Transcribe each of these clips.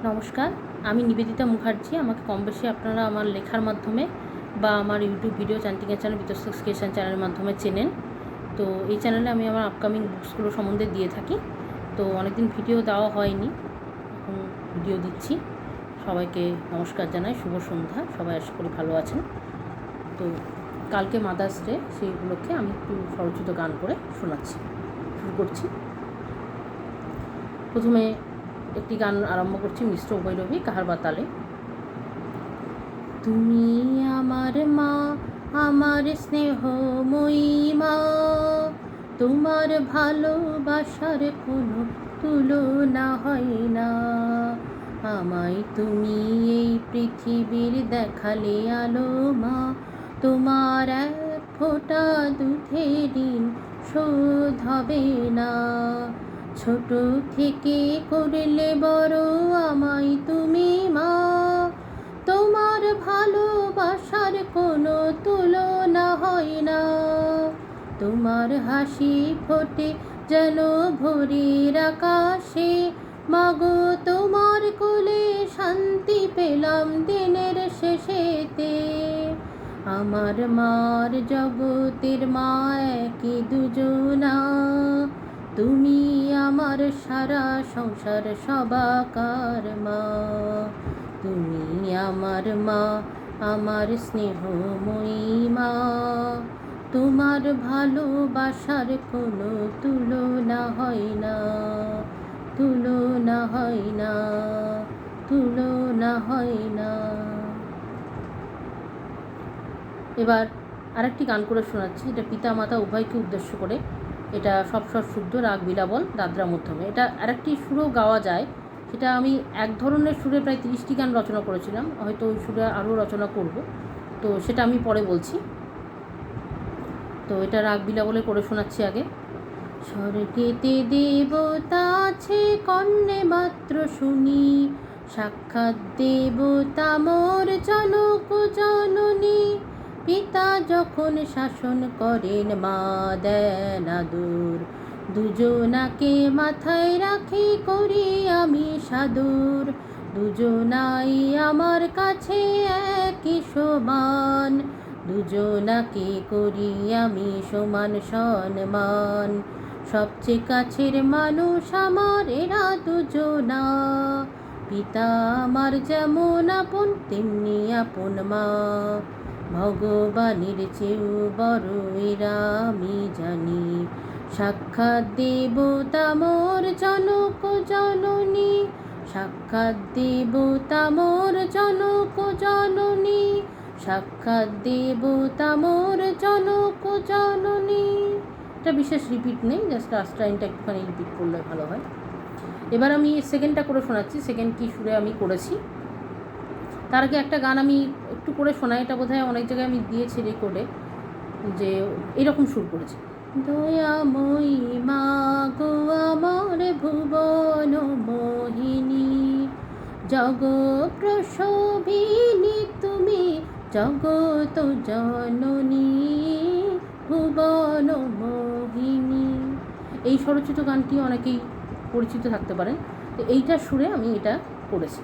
নমস্কার, আমি নিবেদিতা মুখার্জি। আমাকে কম বেশি আপনারা আমার লেখার মাধ্যমে বা আমার ইউটিউব ভিডিও চ্যানেল বিতস্ত ক্রিয়েশন চ্যানেলের মাধ্যমে চেনেন। তো এই চ্যানেলে আমি আমার আপকামিং বুকসগুলো সম্বন্ধে দিয়ে থাকি। তো অনেকদিন ভিডিও দেওয়া হয়নি, এখন ভিডিও দিচ্ছি। সবাইকে নমস্কার জানাই, শুভ সন্ধ্যা। সবাই আশা করি ভালো আছেন। তো কালকে মাদার্স ডে, সেইগুলোকে আমি একটু স্বরচিত গান করে শোনাচ্ছি। শুরু করছি। প্রথমে একটি গান আরম্ভ করছি, মিশ্র ভৈরবী কাহার বা তালে। তুমি আমার মা, আমার স্নেহময়ী মা, তোমার ভালোবাসার কোনো তুলনা হয় না। আমায় তুমি এই পৃথিবীর দেখালে আলো মা, তোমার এক ফোঁটা দুধের ঋণ শোধ হবে না। ছোট থেকে করলে বড় আমায় তুমি মা, তোমার ভালোবাসার কোনো তুলনা হয় না। তোমার হাসি ফোটে যেন ভোরের আকাশে, মাগো তোমার কোলে শান্তি পেলাম দিনের শেষেতে। আমার মার জগতের মা একই দুজনা, তুমি আমার সারা সংসার সবাকার মা। তুমি আমার মা, আমার স্নেহময়ী মা, তোমার ভালোবাসার কোনো তুলনা হয় না, তুলনা হয় না, তুলনা হয় না। এবার আরেকটি গান করে শোনাচ্ছি, এটা পিতা মাতা উভয়কে উদ্দেশ্য করে। এটা সব স্বর শুদ্ধ, রাগ বিলাবল, দাদরা মধ্যমে। এটা আরেকটি সুরও গাওয়া যায়। সেটা আমি এক ধরনের সুরে প্রায় 30টি গান রচনা করেছিলাম, হয়তো ওই সুরে আরও রচনা করব, তো সেটা আমি পরে বলছি। তো এটা রাগ বিলাবলে করে শোনাচ্ছি আগে। স্বর্গেতে দেবতা আছে কর্ণে মাত্র শুনি, সাক্ষাৎ দেবতা মোর জনক জননী। পিতা যখন শাসন করেন মা দেন আদর, দুজনাকে মাথায় রাখি করি আমি সাদর। দুজনাই আমার কাছে একই সমান, দুজনাকে করি আমি সমান সম্মান। সবচেয়ে কাছের মানুষ আমার এরা দুজনা, পিতা আমার যেমন আপন তেমনি আপন মা। ভগবানের চেয়েও বড় এরা আমি জানি, সাক্ষাৎ দেবতা মোর জনক জননী, সাক্ষাৎ দেবতা মোর জনক জননী, সাক্ষাৎ দেবতা মোর জনক জননী। এটা বিশেষ রিপিট নেই, জাস্ট লাস্ট লাইনটা একটুখানি রিপিট করলে ভালো হয়। এবার আমি সেকেন্ডটা করে শোনাচ্ছি, সেকেন্ড কী সুরে আমি করেছি। তার আগে একটা গান আমি একটু করে শোনাই, এটা বোধহয় অনেক জায়গায় আমি দিয়েছি রেকর্ডে, যে এরকম সুর করেছি। দয়াময়ী মা গো আমার ভুবন মোহিনী, জগৎপ্রসবিনী তুমি জগত জননী, ভুবন মোহিনী। এই স্বরচিত গানটি অনেকেই পরিচিত থাকতে পারেন। তো এইটার সুরে আমি এটা করেছি।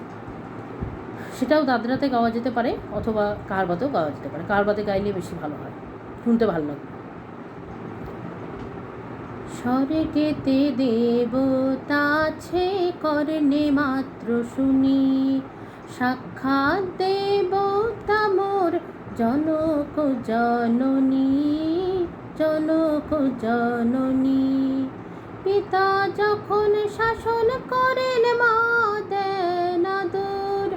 সেটাও দাদরাতে গাওয়া যেতে পারে অথবা কাহারবাতেও গাওয়া যেতে পারে। কাহারবাতে গাইলে বেশি ভালো হয়, শুনতে ভালো লাগে। স্বর্গেতে দেবতা আছে কর্ণে মাত্র শুনি, সাক্ষাৎ দেবতা মোর জনক জননী, জনক জননী। পিতা যখন শাসন করেন মা দেন আদর,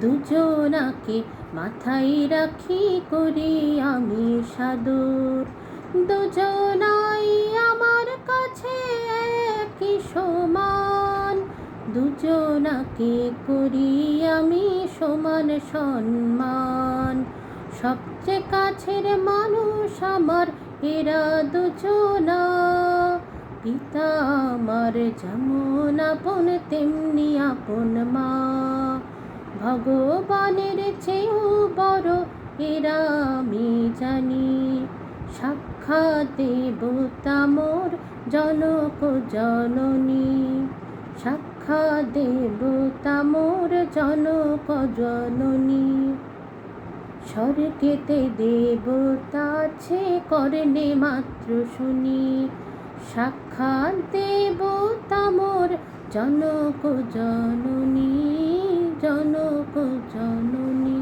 দুজনাকে মাথায় রাখি করি আমি সাদর। দুজনাই আমার কাছে একই সমান, দুজনাকে করি আমি সমান সম্মান। সবচেয়ে কাছের মানুষ আমার এরা দুজনা, পিতা আমার যেমন আপন তেমনি আপন মা। ভগবানের চেয়েও বড় এরা আমি জানি, সাক্ষাৎ দেবতা মোর জনক জননী, সাক্ষাৎ দেবতা মোর জনক জননী। স্বর্গেতে দেবতা আছে করনে মাত্র শুনি, সাক্ষাৎ দেবতা মোর জনক জননী, জনক জননী।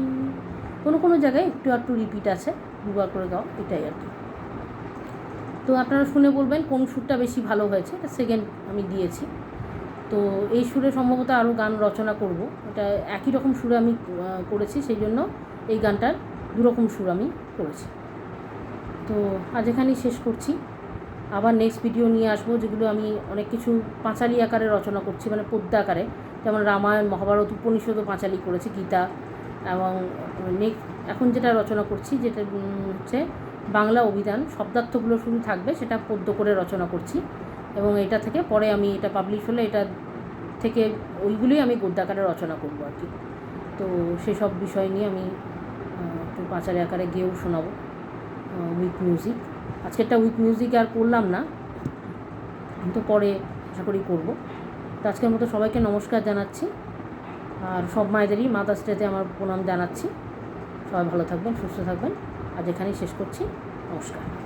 কোনো কোনো জায়গায় একটু একটু রিপিট আছে, দুবার করে গাও, এটাই আর কি। তো আপনারা শুনে বলবেন কোন সুরটা বেশি ভালো হয়েছে। এটা সেকেন্ড আমি দিয়েছি। তো এই সুরে সম্ভবত আরও গান রচনা করব। এটা একই রকম সুরে আমি করেছি, সেই জন্য এই গানটার দুরকম সুর আমি করেছি। তো আজ এখানেই শেষ করছি। আবার নেক্সট ভিডিও নিয়ে আসবো, যেগুলো আমি অনেক কিছু পাঁচালি আকারে রচনা করছি, মানে পদ্য আকারে, যেমন রামায়ণ, মহাভারত, উপনিষদও পাঁচালি করেছি, গীতা। এবং এখন যেটা রচনা করছি, যেটা হচ্ছে বাংলা অভিধান, শব্দার্থগুলো শুধু থাকবে, সেটা পদ্য করে রচনা করছি। এবং এটা থেকে পরে আমি এটা পাবলিশ হলে এটা থেকে ওইগুলোই আমি গদ্যাকারে রচনা করবো আর কি। তো সেসব বিষয় নিয়ে আমি একটু পাঁচালি আকারে গেয়েও শোনাবো উইথ মিউজিক। আজকেরটা উইথ মিউজিক আর করলাম না, কিন্তু পরে আশা করি করবো। তো আজকের মতো সবাইকে নমস্কার জানাচ্ছি, আর সব মায়েদেরই মাদার্স ডেতে আমার প্রণাম জানাচ্ছি। সবাই ভালো থাকবেন, সুস্থ থাকবেন। আজ এখানেই শেষ করছি। নমস্কার।